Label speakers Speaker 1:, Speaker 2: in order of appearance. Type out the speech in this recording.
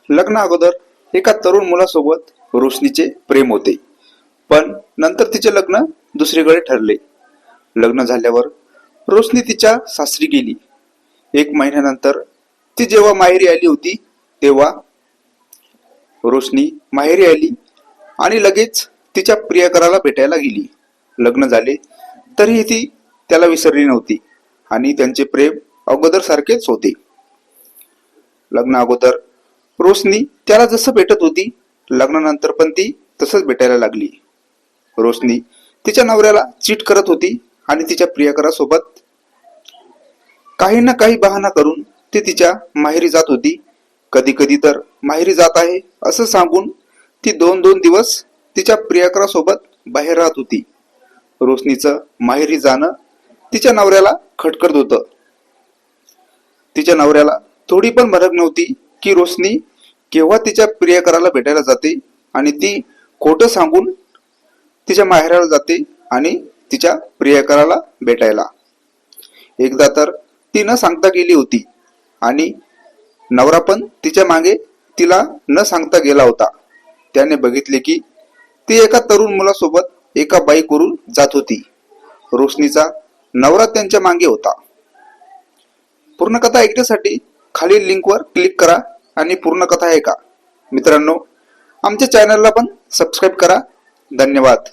Speaker 1: लग्ना अगोदर एका तरुण मुलासोबत रोशनीचे प्रेम होते, पण नंतर तिचे लग्न दुसरीकडे ठरले. लग्न झाल्यावर रोशनी तिच्या सासरी गेली. 1 महिन्यानंतर ती जेव्हा माहेरी आली होती तेव्हा रोशनी माहेरी आली आणि लगेच तिच्या प्रियकराला भेटायला गेली. लग्न झाले तरीही ती त्याला विसरली नव्हती आणि त्यांचे प्रेम अगोदर सारखेच होते. लग्न अगोदर रोशनी त्याला जसं भेटत होती, लग्नानंतर पण ती तसंच भेटायला लागली. रोशनी तिच्या नवऱ्याला चीट करत होती आणि तिच्या प्रियकरासोबत काही ना काही बहाणा करून ती तिच्या माहेरी जात होती. कधी कधी तर माहेरी जात आहे असं सांगून ती 2-2 दिवस तिच्या प्रियकरासोबत बाहेर राहत होती. रोशनीचं माहेरी जाणं तिच्या नवऱ्याला खटकत होतं. तिच्या नवऱ्याला थोडी पण भनक नव्हती की रोशनी केव्हा तिच्या प्रियकराला भेटायला जाते आणि ती खोटं सांगून तिच्या माहेराला जाते आणि तिच्या प्रियकराला भेटायला. एकदा तर ती न सांगता गेली होती आणि नवरा पण तिच्या मागे तिला न सांगता गेला होता. त्याने बघितले की ती एका तरुण मुलासोबत एका बाईकवरून जात होती. रोशनीचा नवरा त्यांच्या मागे होता. पूर्ण कथा ऐकण्यासाठी खालील लिंकवर क्लिक करा आणि पूर्ण कथा ऐका. मित्रांनो, आमच्या चॅनलला पण सबस्क्राईब करा. धन्यवाद.